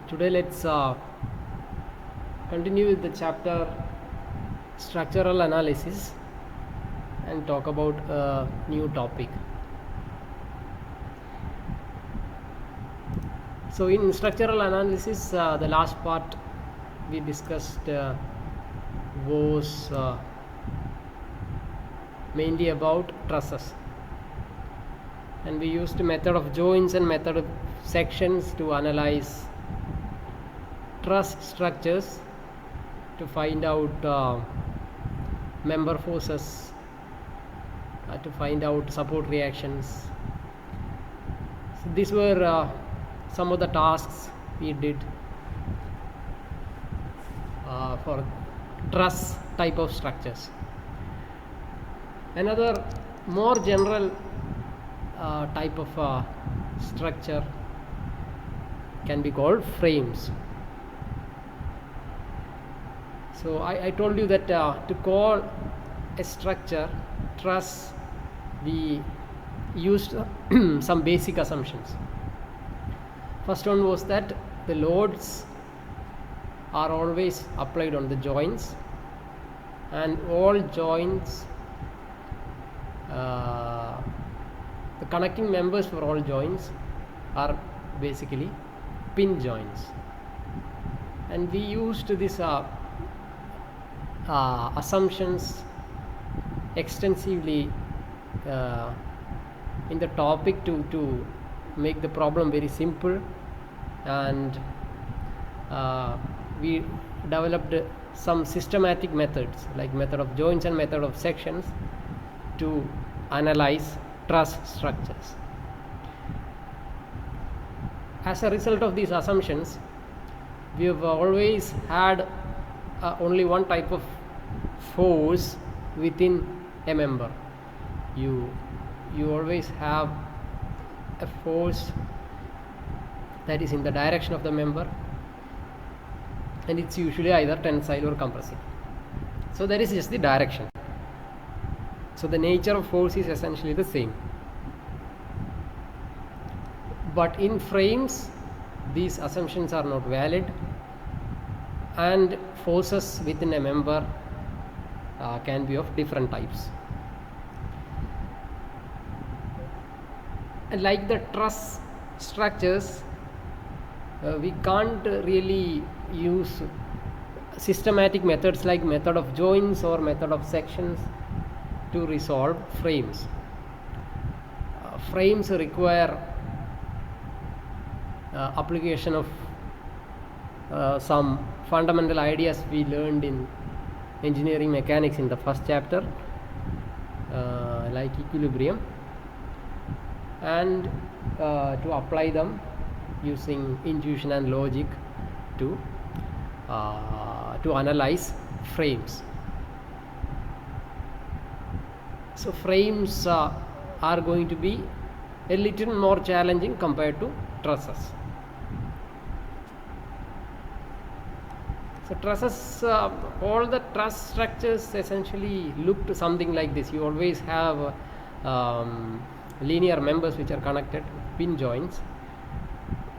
Today let's continue with the chapter structural analysis and talk about a new topic. So in structural analysis, the last part we discussed was mainly about trusses, and we used method of joins and method of sections to analyze truss structures to find out member forces, to find out support reactions. So these were some of the tasks we did for truss type of structures. Another more general type of structure can be called frames. So I told you that to call a structure truss, we used some basic assumptions. First one was that the loads are always applied on the joints, and all joints, the connecting members for all joints are basically pin joints, and we used this assumptions extensively in the topic to make the problem very simple, and we developed some systematic methods like method of joints and method of sections to analyze truss structures. As a result of these assumptions, we have always had only one type of force within a member. You always have a force that is in the direction of the member, and it's usually either tensile or compressive. So that is just the direction. So the nature of force is essentially the same. But in frames, these assumptions are not valid, and forces within a member can be of different types. And like the truss structures, we can't really use systematic methods like method of joints or method of sections to resolve frames. Frames require application of some fundamental ideas we learned in engineering mechanics in the first chapter, like equilibrium, and to apply them using intuition and logic to analyze frames. So frames are going to be a little more challenging compared to trusses. So trusses, all the truss structures essentially look to something like this. You always have linear members which are connected, pin joints,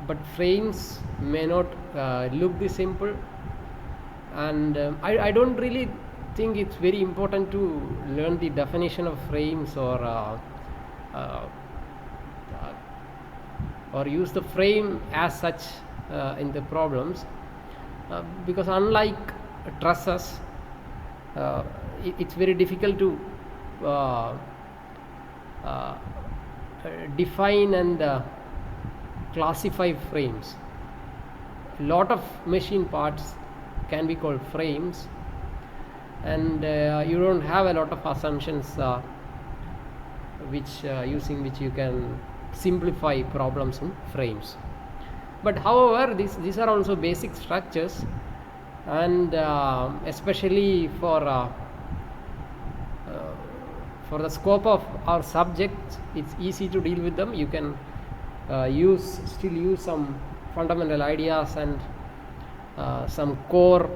but frames may not look this simple, and I don't really think it's very important to learn the definition of frames or use the frame as such in the problems, because unlike trusses, it's very difficult to define and classify frames. A lot of machine parts can be called frames, and you don't have a lot of assumptions using which you can simplify problems in frames. But however, these are also basic structures, and especially for the scope of our subject, it's easy to deal with them. You can still use some fundamental ideas and some core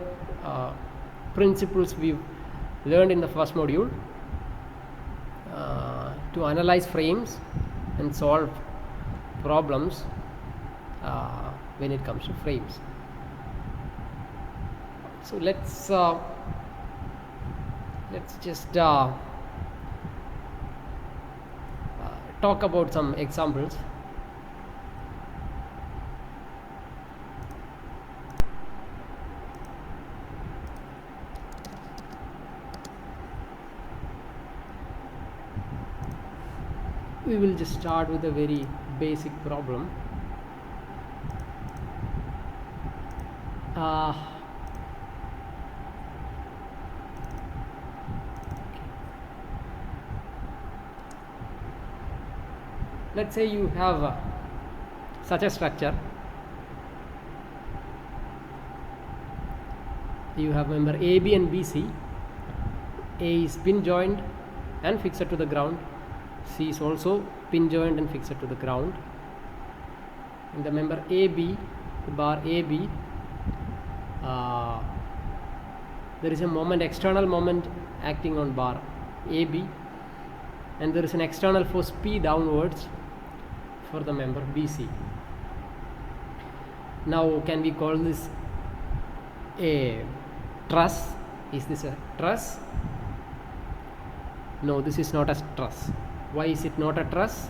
principles we've learned in the first module to analyze frames and solve problems when it comes to frames. So let's just talk about some examples. We will just start with a very basic problem. Let's say you have such a structure. You have member A, B and BC. A is pin joined and fixed to the ground. C is also pin joined and fixed to the ground. In the member AB, bar AB, there is a moment, external moment acting on bar AB, and there is an external force P downwards for the member BC. Now can we call this a truss? Is this a truss? No, this is not a truss. Why is it not a truss?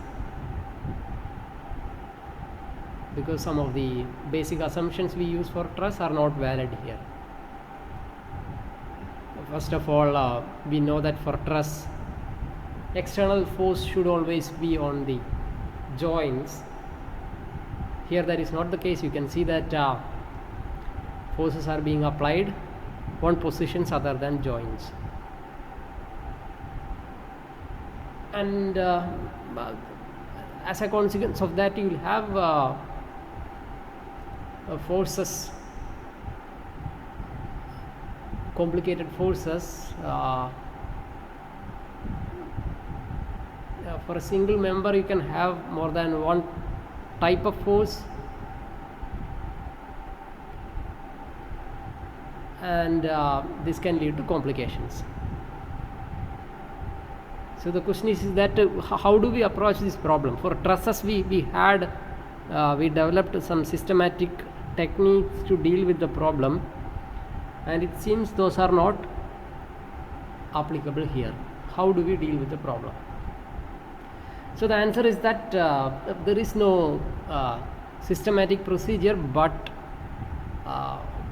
Because some of the basic assumptions we use for truss are not valid here. First of all, we know that for truss, external force should always be on the joints. Here that is not the case. You can see that forces are being applied on positions other than joints. And as a consequence of that, you will have forces, complicated forces. For a single member, you can have more than one type of force, and this can lead to complications. So the question is that how do we approach this problem? For trusses, we developed some systematic techniques to deal with the problem, and it seems those are not applicable here. How do we deal with the problem? So the answer is that there is no systematic procedure, but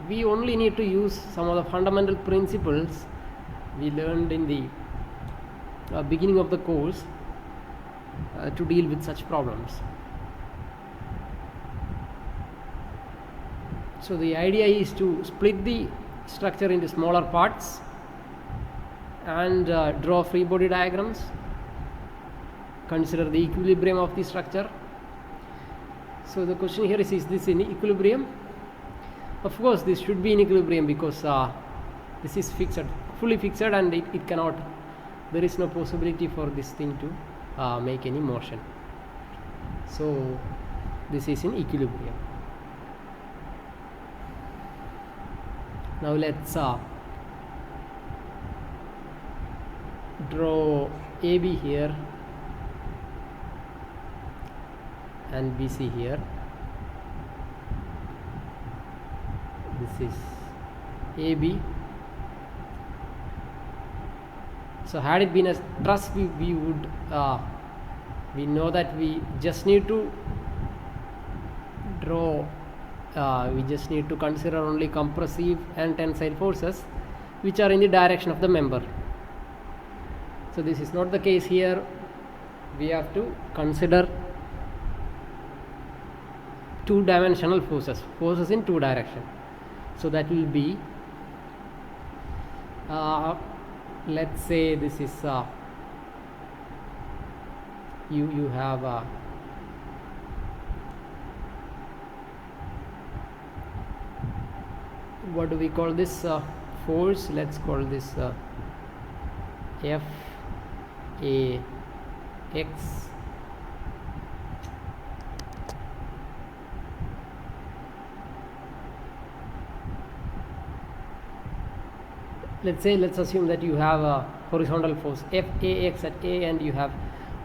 we only need to use some of the fundamental principles we learned in the beginning of the course to deal with such problems. So the idea is to split the structure into smaller parts and draw free body diagrams, consider the equilibrium of the structure. So the question here is this in equilibrium? Of course this should be in equilibrium, because this is fixed, fully fixed, and it cannot, there is no possibility for this thing to make any motion. So this is in equilibrium. Now let's draw AB here and BC here. This is AB. So had it been a truss, we would we know that we just need to draw, we just need to consider only compressive and tensile forces which are in the direction of the member. So this is not the case here. We have to consider two-dimensional forces in two directions. So that will be, let's say this is you have what do we call this force? Let's call this F A X. Let's assume that you have a horizontal force FAX at A and you have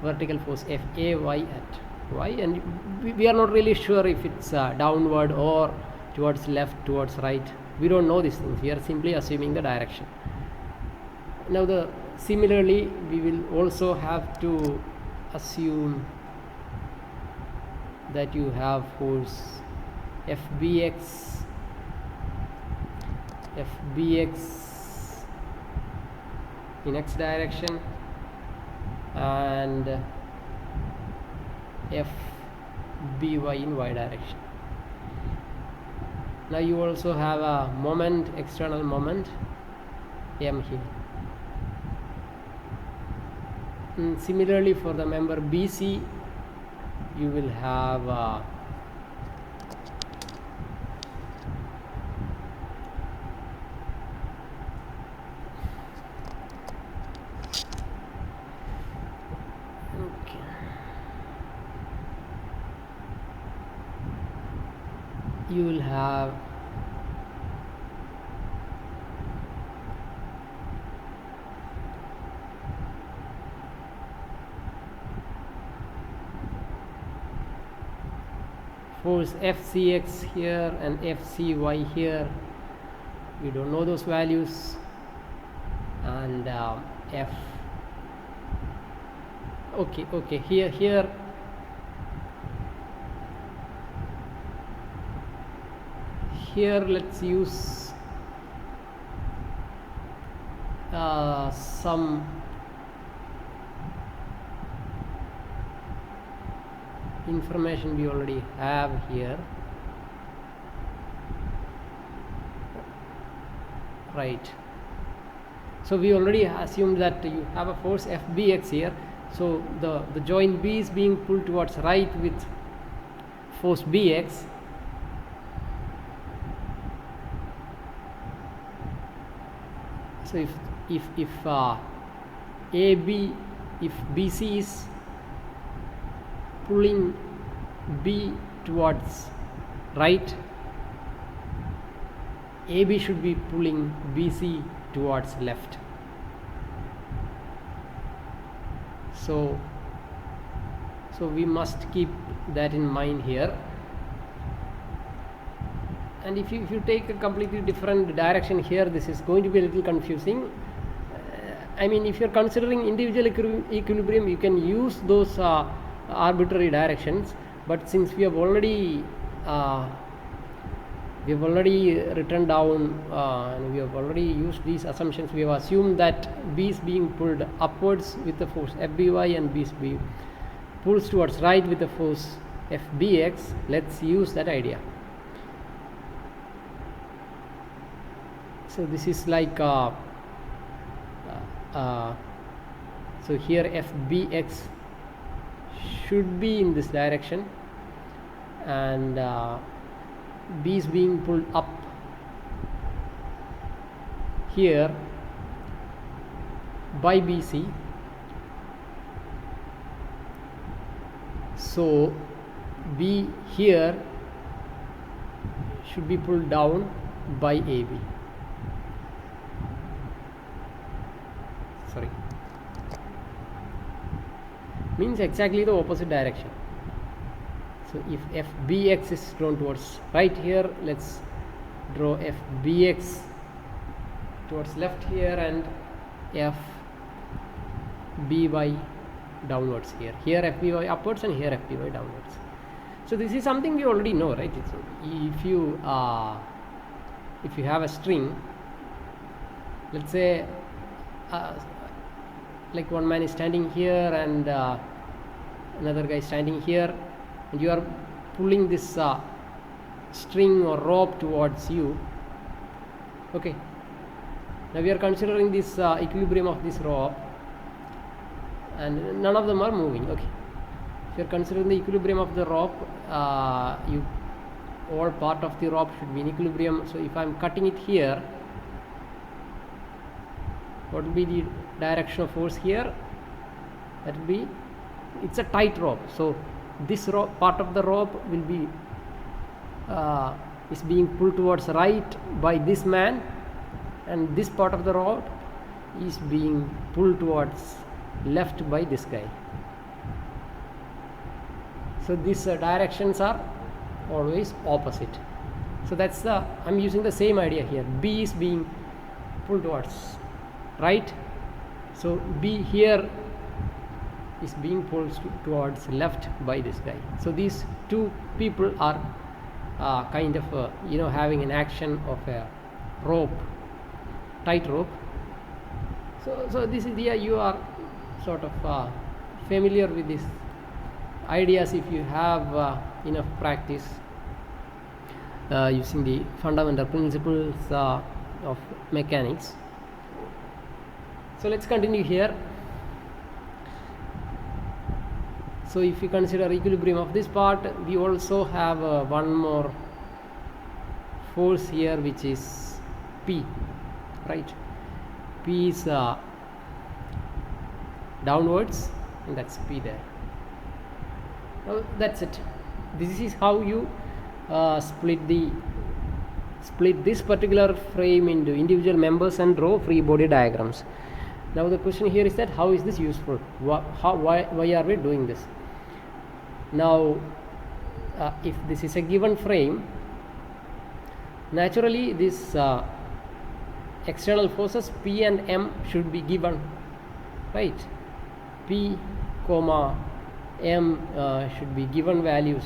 vertical force FAY at y, and we are not really sure if it's downward or towards left, towards right. We don't know these things. We are simply assuming the direction. Now similarly we will also have to assume that you have force Fbx in x direction and Fby in y direction. Now you also have a moment, external moment m here. And similarly for the member BC, you will have you will have force Fcx here and Fcy here. We don't know those values, and here let's use some information we already have here, right? So we already assumed that you have a force Fbx here, so the joint B is being pulled towards right with force Bx. So if BC is pulling B towards right, AB should be pulling BC towards left. So we must keep that in mind here. And if you take a completely different direction here, this is going to be a little confusing. I mean, if you're considering individual equilibrium, you can use those arbitrary directions, but since we have already written down and we have already used these assumptions, we have assumed that B is being pulled upwards with the force Fby and B pulls towards right with the force Fbx. Let's use that idea. So this is like so here Fbx should be in this direction, and B is being pulled up here by BC. So B here should be pulled down by AB. Sorry, means exactly the opposite direction. So if Fbx is drawn towards right here, let's draw Fbx towards left here and Fby downwards here. Here Fby upwards and here Fby downwards. So this is something we already know, right? It's, if you have a string, let's say like one man is standing here and another guy standing here, and you are pulling this string or rope towards you. Okay, now we are considering this equilibrium of this rope, and none of them are moving. Okay, if you are considering the equilibrium of the rope, all part of the rope should be in equilibrium. So if I am cutting it here, what will be the direction of force here? That will be, it's a tight rope, so this rope, part of the rope will be is being pulled towards right by this man, and this part of the rope is being pulled towards left by this guy. So these directions are always opposite. So that's the, I'm using the same idea here. B is being pulled towards right, so B here is being pulled towards left by this guy. So these two people are kind of having an action of a rope, tight rope. So this is here, you are sort of familiar with these ideas if you have enough practice using the fundamental principles of mechanics. So let's continue here. So if you consider equilibrium of this part, we also have one more force here, which is P, right? P is downwards, and that's P there. Now that's it. This is how you split this particular frame into individual members and draw free body diagrams. Now the question here is that how is this useful? Why are we doing this? Now if this is a given frame, naturally this external forces P and M should be given, right? P comma M should be given values.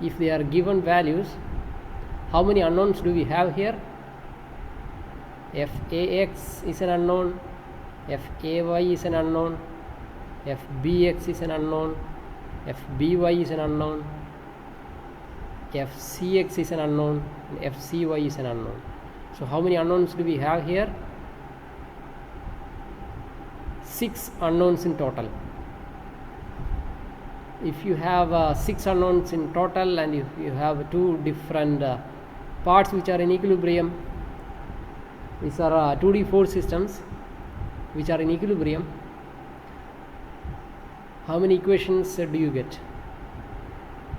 If they are given values, how many unknowns do we have here? Fax is an unknown, Fay is an unknown, Fbx is an unknown, Fby is an unknown, Fcx is an unknown, and Fcy is an unknown. So how many unknowns do we have here? 6 unknowns in total. If you have 6 unknowns in total, and if you have 2 different parts which are in equilibrium, these are 2D force systems which are in equilibrium, how many equations do you get?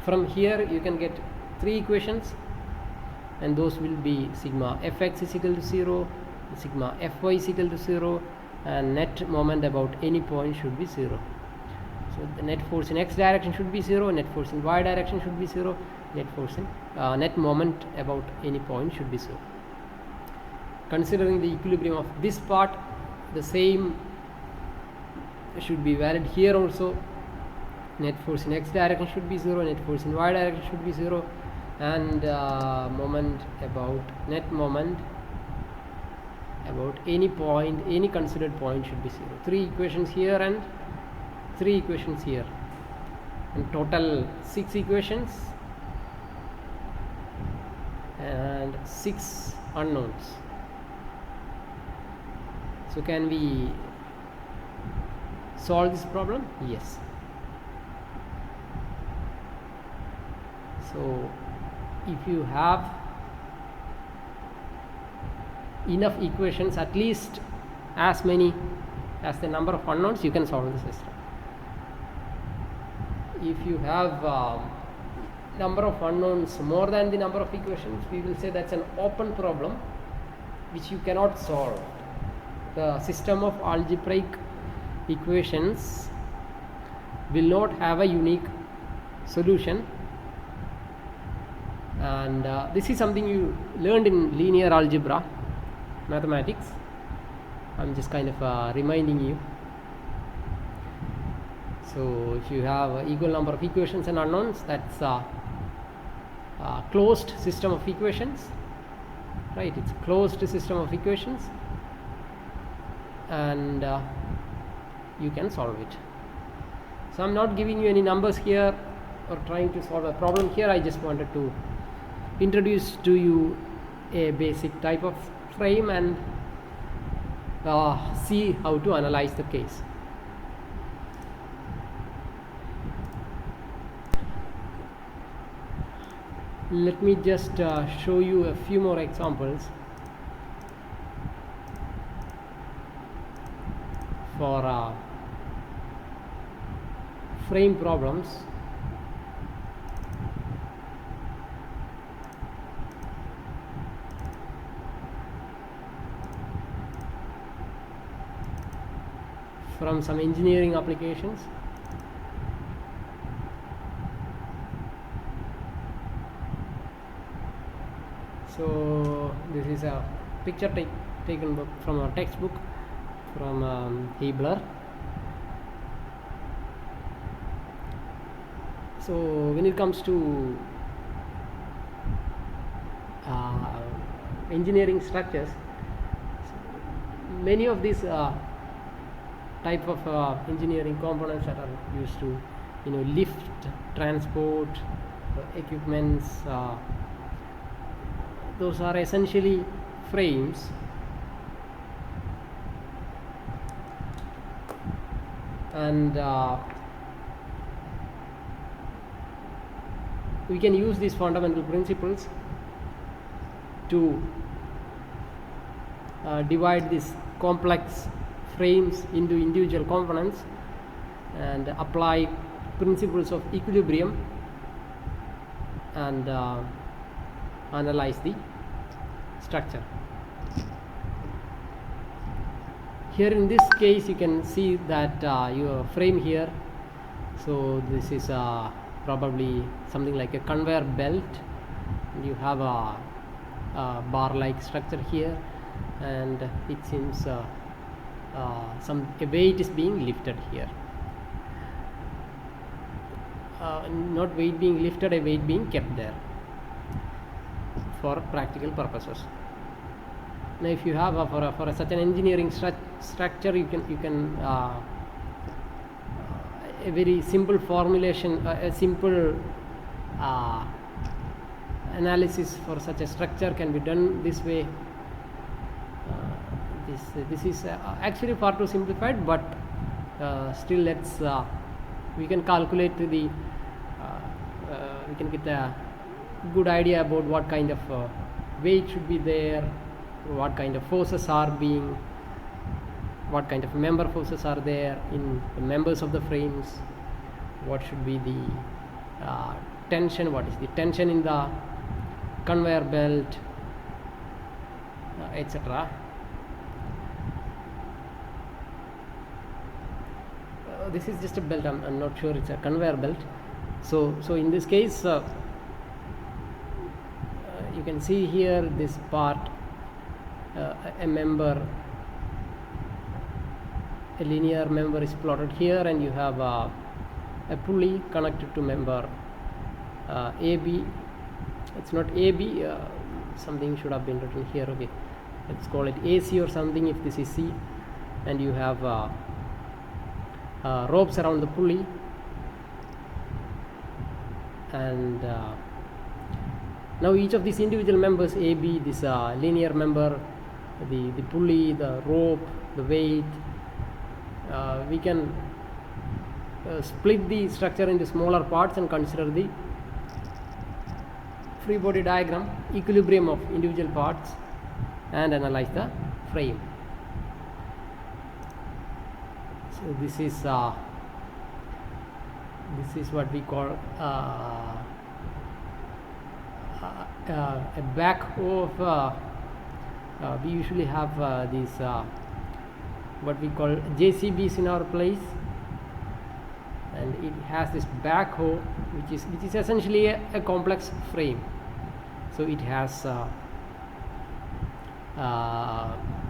From here you can get 3 equations, and those will be sigma Fx is equal to 0, sigma Fy is equal to 0, and net moment about any point should be 0. So the net force in x direction should be 0, net force in y direction should be 0, net force in net moment about any point should be 0. Considering the equilibrium of this part, the same should be valid here also. Net force in x direction should be 0, net force in y direction should be 0, and net moment about any point, any considered point should be 0. 3 equations here and 3 equations here, and total 6 equations and 6 unknowns. So can we solve this problem? Yes. So if you have enough equations, at least as many as the number of unknowns, you can solve the system. If you have number of unknowns more than the number of equations, we will say that's an open problem which you cannot solve. The system of algebraic equations will not have a unique solution, and this is something you learned in linear algebra mathematics. I'm just kind of reminding you. So if you have equal number of equations and unknowns, that's a closed system of equations, right? It's a closed system of equations, and you can solve it. So I'm not giving you any numbers here or trying to solve a problem here. I just wanted to introduce to you a basic type of frame and see how to analyze the case. Let me just show you a few more examples for frame problems. From some engineering applications. So this is a picture taken from a textbook from Hebler. So when it comes to engineering structures, many of these type of engineering components that are used to lift, transport equipments, those are essentially frames and we can use these fundamental principles to divide these complex frames into individual components and apply principles of equilibrium and analyze the structure. Here in this case you can see that your frame here, so this is probably something like a conveyor belt. You have a bar like structure here, and it seems a weight is being lifted here. Not weight being lifted, a weight being kept there for practical purposes. Now if you have for such an engineering structure, you can a very simple formulation, a simple analysis for such a structure can be done this way. This is actually far too simplified, but still let's we can calculate we can get a good idea about what kind of weight should be there, what kind of forces are being, what kind of member forces are there in the members of the frames, what should be the tension, what is the tension in the conveyor belt, etc. This is just a belt. I'm not sure it's a conveyor belt. So in this case you can see here this part, a member, a linear member is plotted here, and you have a pulley connected to member AB. It's not AB, something should have been written here. Okay, let's call it AC or something if this is C, and you have ropes around the pulley, and now each of these individual members, AB, this linear member, the pulley, the rope, the weight, we can split the structure into smaller parts and consider the free body diagram, equilibrium of individual parts, and analyze the frame. So this is what we call a backhoe of we usually have these what we call JCBs in our place, and it has this backhoe which is essentially a complex frame. So it has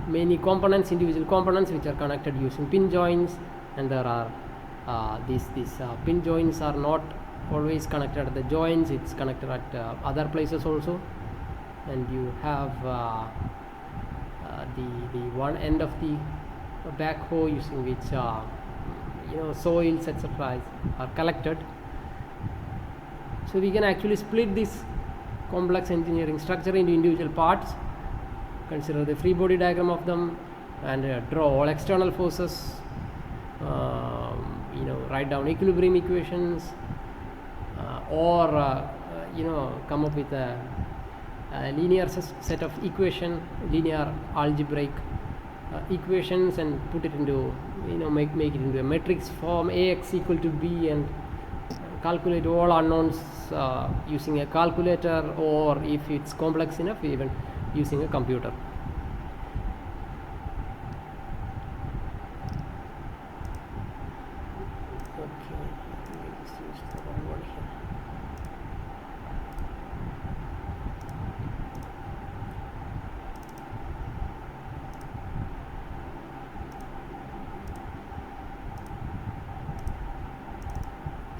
many components, individual components, which are connected using pin joints, and there are these pin joints are not always connected at the joints, it's connected at other places also, and you have the one end of the backhoe using which soils etc. are collected. So we can actually split this complex engineering structure into individual parts, consider the free body diagram of them, and draw all external forces, write down equilibrium equations, or come up with a linear set of linear algebraic equations, and put it into make it into a matrix form, Ax equal to B, and calculate all unknowns using a calculator, or if it's complex enough, even using a computer.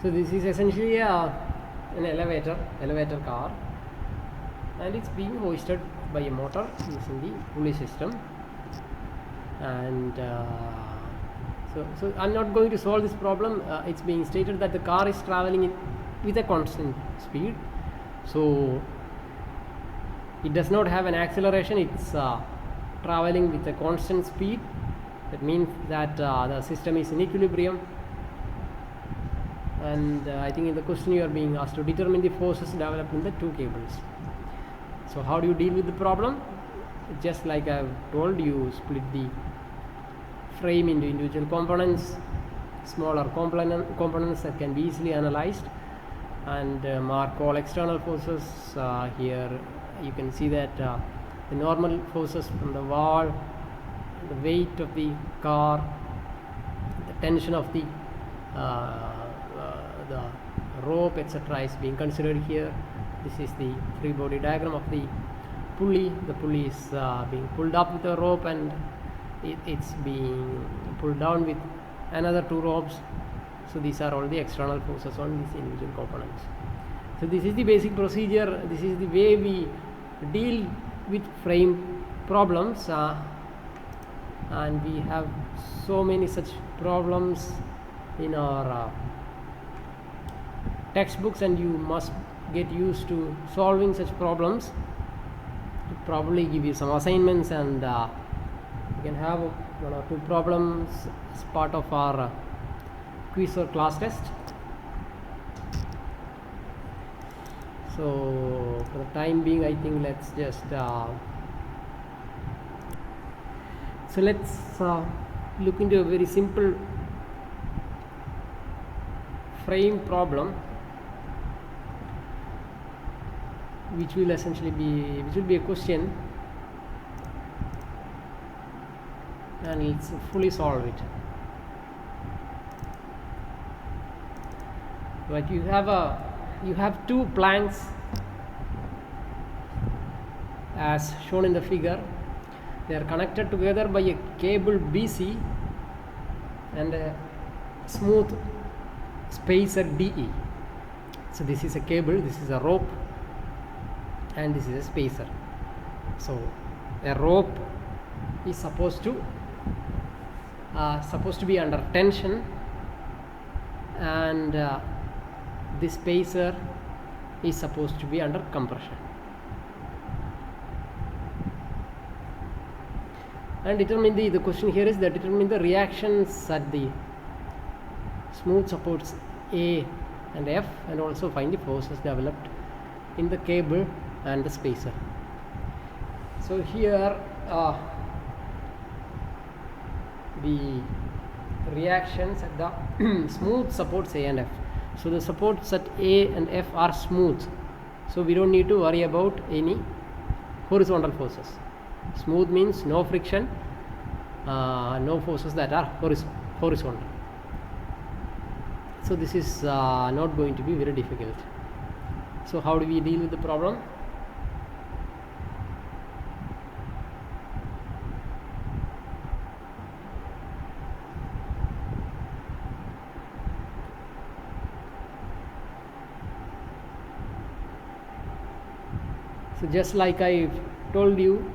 So this is essentially an elevator car, and it's being hoisted by a motor using the pulley system. And so I'm not going to solve this problem. It's being stated that the car is traveling with a constant speed, so it does not have an acceleration. It's traveling with a constant speed. That means that the system is in equilibrium. And I think in the question you are being asked to determine the forces developed in the two cables. So how do you deal with the problem? Just like I've told you, split the frame into individual components, smaller components that can be easily analyzed, and mark all external forces. Here you can see that the normal forces from the wall, the weight of the car, the tension of the rope, etc. is being considered here. This is the free body diagram of the pulley. The pulley is being pulled up with a rope, and it's being pulled down with another two ropes. So these are all the external forces on these individual components. So this is the basic procedure. This is the way we deal with frame problems, and we have so many such problems in our textbooks, and you must get used to solving such problems. I'll probably give you some assignments, and you can have one or two problems as part of our quiz or class test. So for the time being, I think let's just look into a very simple frame problem, which will be a question, and let's fully solve it. Right, you have two planks as shown in the figure. They are connected together by a cable BC and a smooth spacer DE. So this is a cable, this is a rope, and this is a spacer. So a rope is supposed to be under tension, and this spacer is supposed to be under compression. And determine the question here is that determine the reactions at the smooth supports A and F, and also find the forces developed in the cable and the spacer. So here the reactions at the smooth supports A and F. So the supports at A and F are smooth, so we don't need to worry about any horizontal forces. Smooth means no friction, no forces that are horizontal. So this is not going to be very difficult. So how do we deal with the problem? So just like I told you,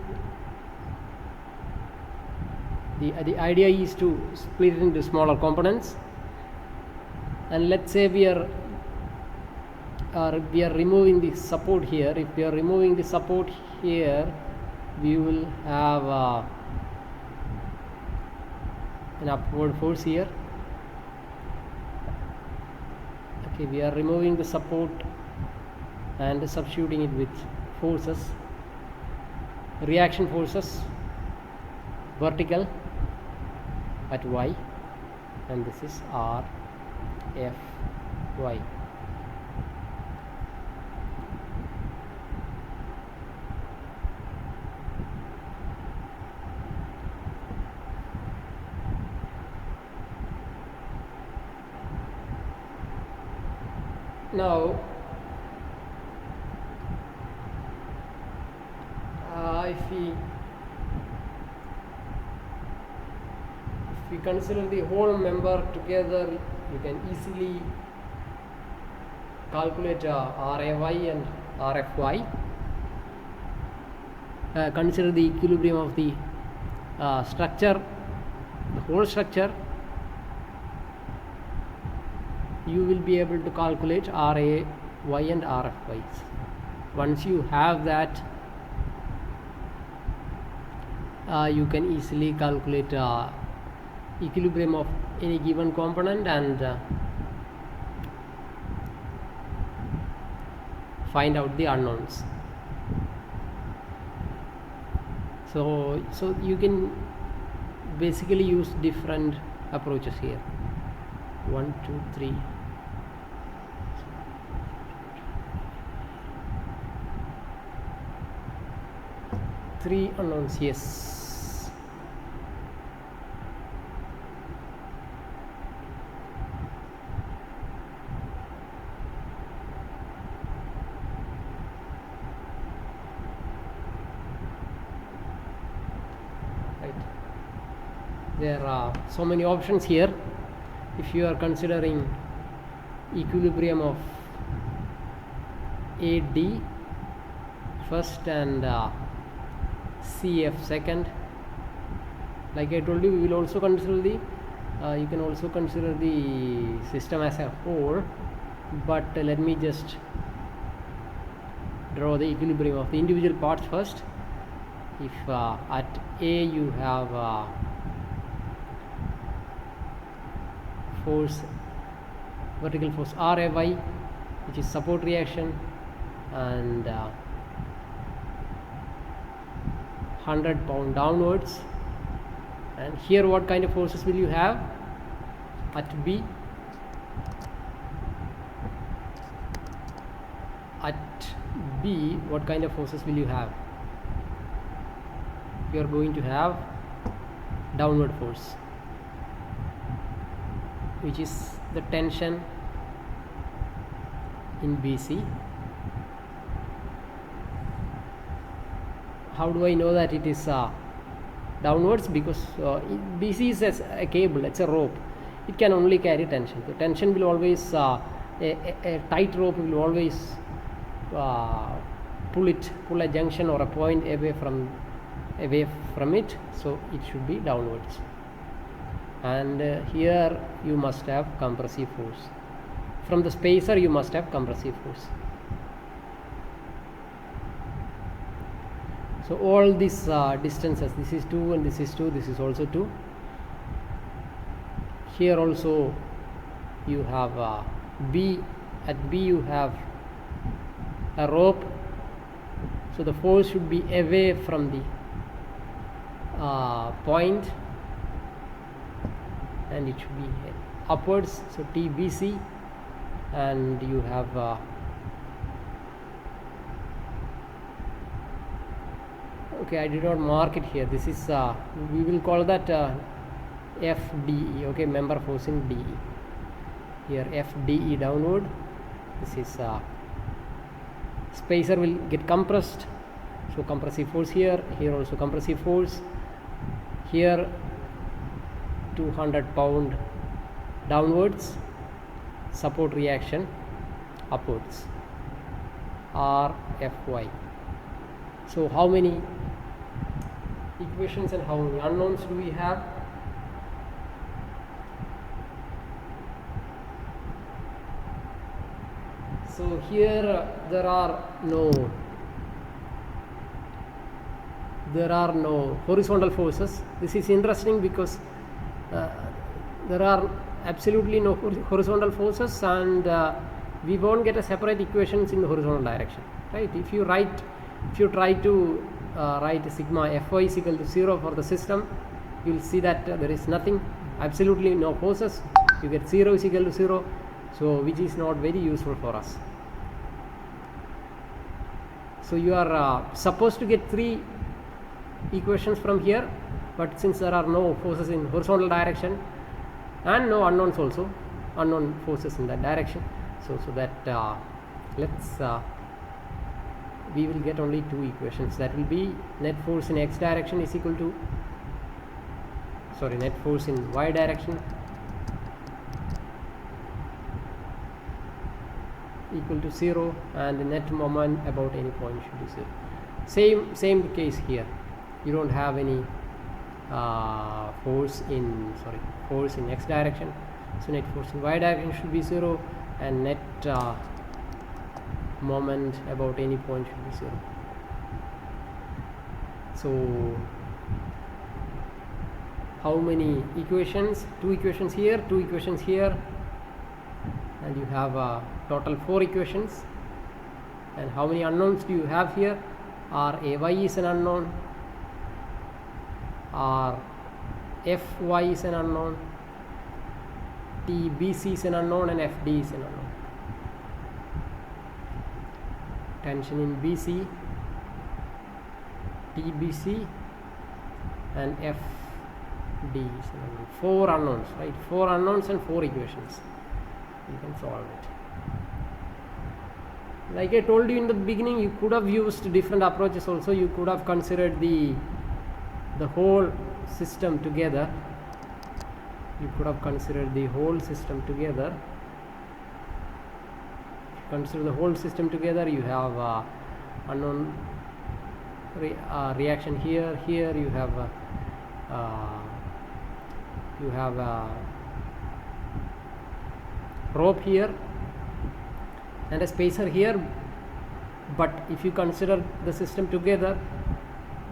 the idea is to split it into smaller components, and let's say we are removing the support here. If we are removing the support here, we will have an upward force here. Okay, we are removing the support and substituting it with forces, reaction forces, vertical at Y, and this is R, F, Y. Now if we consider the whole member together, you can easily calculate RAY and RFY. Consider the equilibrium of the structure, the whole structure. You will be able to calculate RAY and RFY. Once you have that, you can easily calculate equilibrium of any given component and find out the unknowns. So you can basically use different approaches here. 1, 2, 3. Three unknowns, yes. Right. There are so many options here. If you are considering equilibrium of AD first and CF second, like I told you, we will also consider the you can also consider the system as a whole, but let me just draw the equilibrium of the individual parts first. If at A you have force, vertical force RAY, which is support reaction, and 100 pound downwards, and here what kind of forces will you have at B? At B, what kind of forces will you have? You are going to have downward force, which is the tension in BC. How do I know that it is downwards? Because BC is a cable, it's a rope. It can only carry tension. The tension will always, a tight rope will always pull a junction or a point away from it. So it should be downwards. And here you must have compressive force. From the spacer you must have compressive force. So all these distances, this is 2 and this is 2, this is also 2. Here also you have B. At B you have a rope, so the force should be away from the point, and it should be upwards, so TBC, and you have okay, I did not mark it here. This is we will call that FDE, okay, member force in DE. Here FDE downward. This is spacer will get compressed, so compressive force here also compressive force. Here 200 pound downwards, support reaction upwards, RFY. So how many equations and how many unknowns do we have? So here there are no horizontal forces. This is interesting because there are absolutely no horizontal forces, and we won't get a separate equations in the horizontal direction, right? If you try to write sigma Fy is equal to 0 for the system, you will see that there is nothing, absolutely no forces. You get 0 is equal to 0, so which is not very useful for us. So you are supposed to get 3 equations from here, but since there are no forces in horizontal direction and no unknowns also, unknown forces in that direction, so that we will get only 2 equations. That will be net force in x direction is equal to, net force in y direction equal to 0 and the net moment about any point should be 0. Same case here. You don't have any force in x direction, so net force in y direction should be 0 and net moment about any point should be 0. So how many equations? 2 equations here, 2 equations here, and you have total 4 equations. And how many unknowns do you have here? Ray is an unknown, Fy is an unknown, Tbc is an unknown, and Fd is an unknown. Tension in BC, Tbc, and Fd is an unknown. 4 unknowns, right? 4 unknowns and 4 equations. You can solve it. Like I told you in the beginning, you could have used different approaches also. You could have considered the whole system together. You could have considered the whole system together. If you consider the whole system together, you have unknown reaction here. Here you have rope here and a spacer here, but if you consider the system together,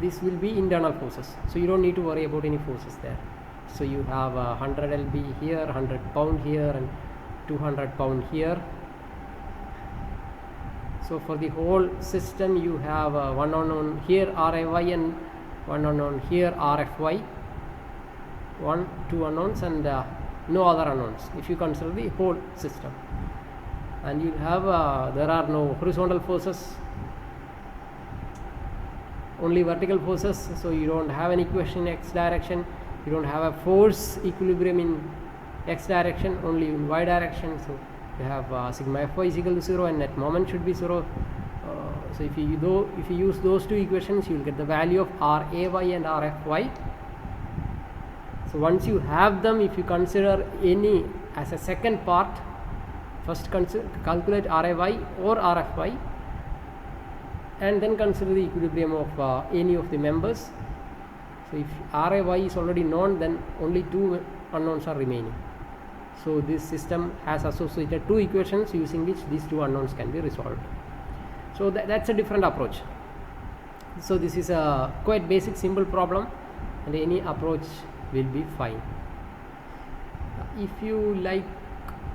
this will be internal forces, so you don't need to worry about any forces there. So you have 100 lb here, 100 pound here, and 200 pound here. So for the whole system you have one unknown here, Ray, and one unknown here, Rfy, 2 unknowns, and no other unknowns if you consider the whole system. And you have there are no horizontal forces, only vertical forces, so you don't have an equation in x direction. You don't have a force equilibrium in x direction, only in y direction. So you have sigma Fy is equal to 0 and net moment should be 0. So if you use those 2 equations, you will get the value of Ray and Rfy. So once you have them, if you consider any as a second part, first calculate Ray or Rfy, and then consider the equilibrium of any of the members. So if Ray is already known, then only 2 unknowns are remaining. So this system has associated 2 equations using which these 2 unknowns can be resolved. So that's a different approach. So this is a quite basic simple problem, and any approach will be fine. If you like,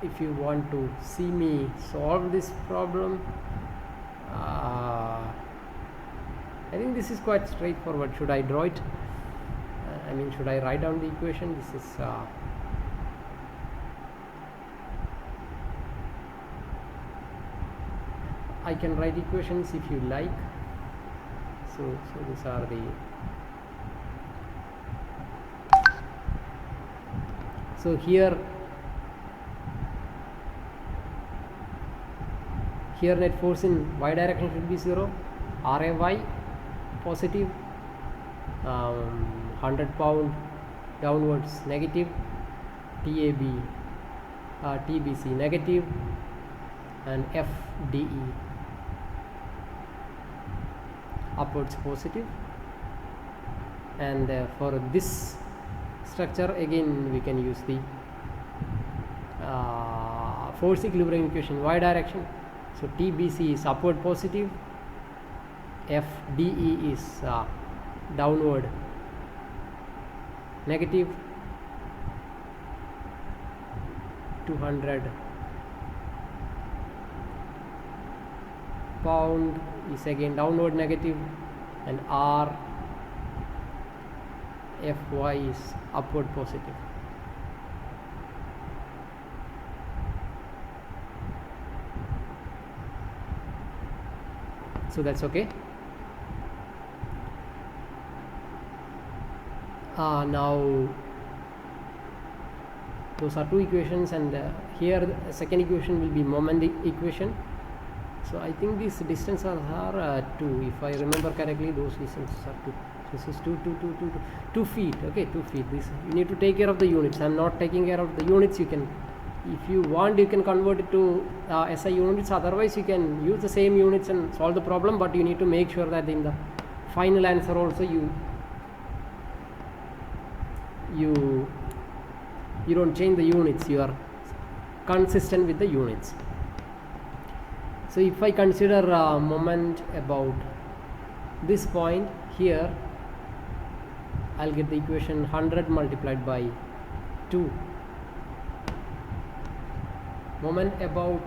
if you want to see me solve this problem, I think this is quite straightforward. Should I draw it? Should I write down the equation? This is I can write equations if you like. So these are the here net force in y direction should be 0, Ray positive, 100 pound downwards negative, Tbc negative, and Fde upwards positive. And for this structure again we can use the force equilibrium equation y direction. So Tbc is upward positive, Fde is downward negative, 200 pound is again downward negative, and Fy is upward positive. So that's okay. Now those are 2 equations, and here the second equation will be moment equation. So I think these distances are 2. If I remember correctly, those distances are 2. This is 2 feet. Okay, 2 feet. This you need to take care of the units. I'm not taking care of the units. You can If you want, you can convert it to SI units. Otherwise, you can use the same units and solve the problem, but you need to make sure that in the final answer also you don't change the units. You are consistent with the units. So if I consider a moment about this point here, I'll get the equation 100 multiplied by 2. Moment about,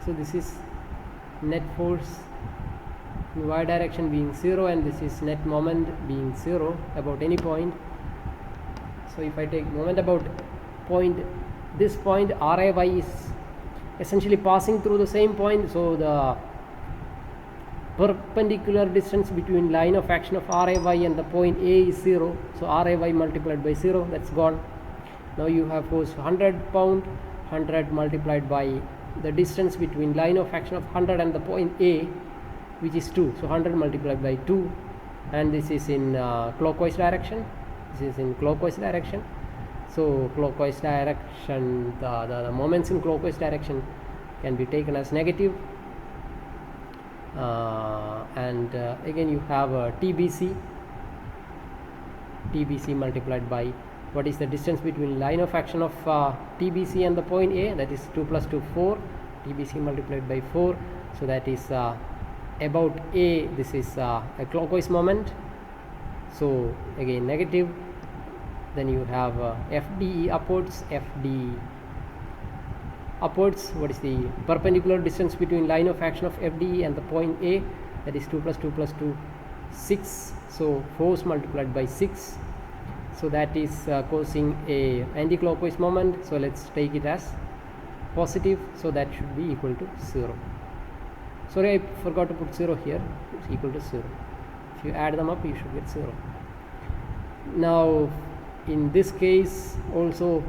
so this is net force in y direction being 0, and this is net moment being 0 about any point. So if I take moment about point, this point RAY is essentially passing through the same point, so the perpendicular distance between line of action of RAY and the point A is 0. So RAY multiplied by 0, that's gone. Now you have force 100 pound, 100 multiplied by the distance between line of action of 100 and the point A, which is 2. So 100 multiplied by 2, and this is in clockwise direction. This is in clockwise direction. So clockwise direction, the moments in clockwise direction can be taken as negative. And again you have TBC multiplied by what is the distance between line of action of TBC and the point A, that is 2 plus 2 4, TBC multiplied by 4. So that is about A, this is a clockwise moment, so again negative. Then you have FDE upwards, FD upwards, what is the perpendicular distance between line of action of FDE and the point A, that is 2 plus 2 plus 2 6, so force multiplied by 6. So that is causing a anti-clockwise moment, so let's take it as positive, so that should be equal to 0. Sorry, I forgot to put 0 here. It's equal to 0. If you add them up, you should get 0. Now in this case also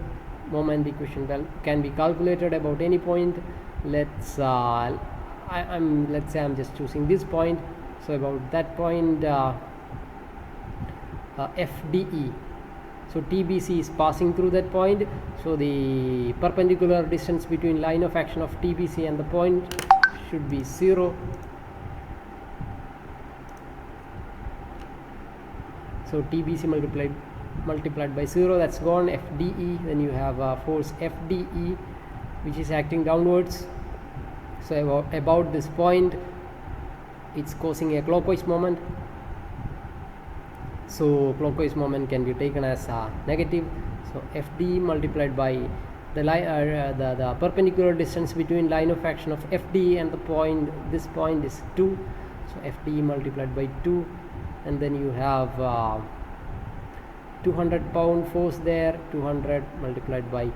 moment equation can be calculated about any point. Let's say I'm just choosing this point, so about that point FDE, so TBC is passing through that point, so the perpendicular distance between line of action of TBC and the point should be 0. So TBC multiplied by 0, that's gone. FDE, then you have force FDE which is acting downwards, so about this point it's causing a clockwise moment, so clockwise moment can be taken as negative. So FDE multiplied by the line the perpendicular distance between line of action of FDE and the point, this point is 2, so FDE multiplied by 2, and then you have 200 pound force there, 200 multiplied by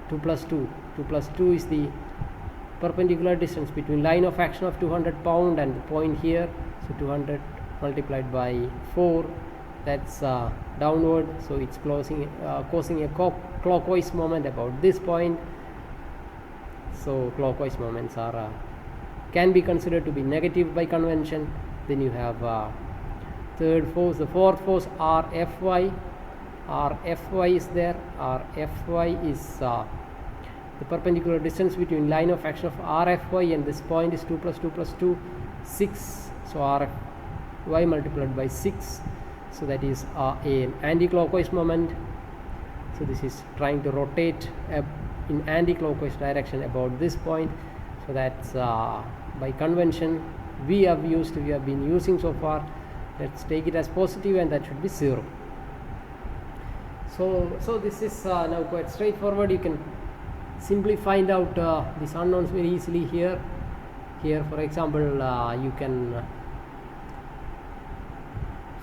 2 plus 2. 2 plus 2 is the perpendicular distance between line of action of 200 pound and the point here, so 200 multiplied by 4, that's downward, so it's causing a clockwise moment about this point. So clockwise moments are can be considered to be negative by convention. Then you have third force, the fourth force RFY. RFY is there. RFY is the perpendicular distance between line of action of RFY and this point is 2 plus 2 plus 2 6, so RFY multiplied by 6, so that is an anti-clockwise moment. So this is trying to rotate in anti-clockwise direction about this point, so that's by convention we have been using so far. Let's take it as positive, and that should be 0. So this is now quite straightforward. You can simply find out these unknowns very easily here. For example, you can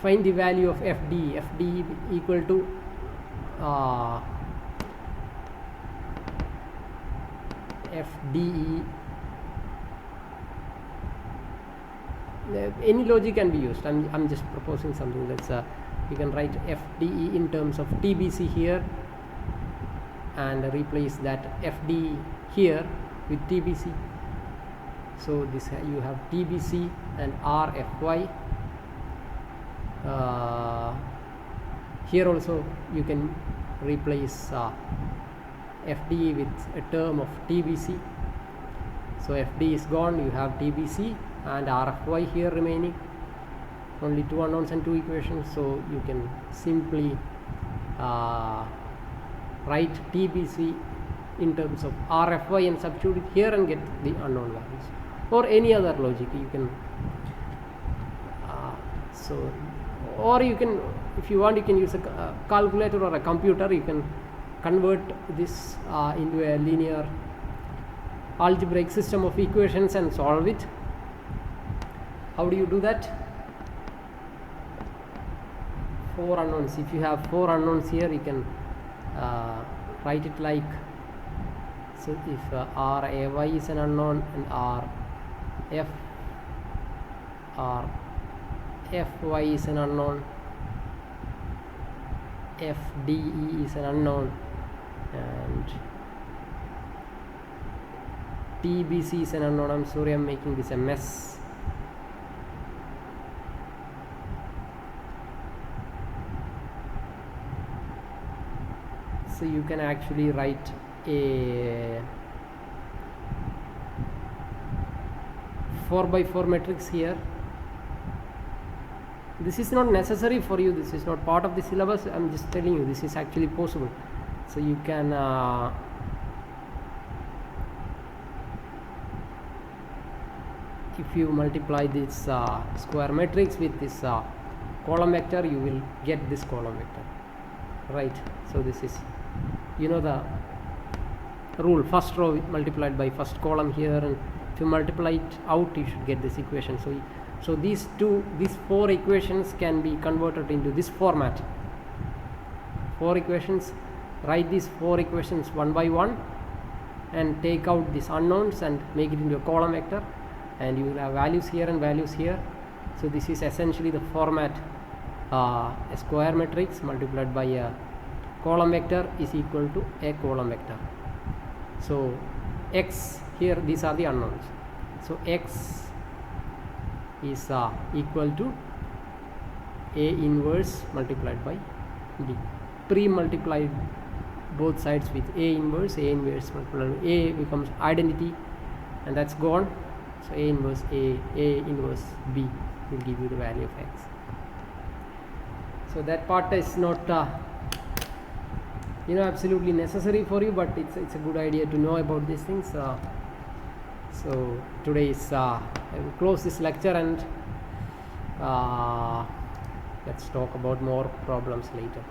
find the value of FD equal to FDE. Any logic can be used. I'm just proposing something that's you can write FDE in terms of TBC here and replace that FD here with TBC. So this you have TBC and RFY. Here also you can replace FD with a term of TBC. So FD is gone, you have TBC and RFY here remaining. Only two unknowns and two equations, so you can simply write TBC in terms of RFY and substitute it here and get the unknown values, or any other logic you can. Or you can, if you want, you can use a calculator or a computer. You can convert this into a linear algebraic system of equations and solve it. How do you do that? 4 unknowns. If you have 4 unknowns here, you can write it like, so if RAY is an unknown and RFY is an unknown, FDE is an unknown, and TBC is an unknown. I'm sorry, I'm making this a mess. So you can actually write a 4x4 matrix here. This is not necessary for you, this is not part of the syllabus. I'm just telling you this is actually possible. So you can if you multiply this square matrix with this column vector, you will get this column vector, right? So this is, you know, the rule, first row multiplied by first column here, and if you multiply it out, you should get this equation. So these 4 equations can be converted into this format. 4 equations, write these 4 equations one by one and take out these unknowns and make it into a column vector, and you will have values here and values here. So this is essentially the format. A square matrix multiplied by a column vector is equal to a column vector. So x here, these are the unknowns. So x is equal to A inverse multiplied by B. Pre-multiplied both sides with A inverse multiplied by A becomes identity, and that's gone. So A inverse B will give you the value of x. So that part is not absolutely necessary for you, but it's a good idea to know about these things. So today is I will close this lecture, and let's talk about more problems later.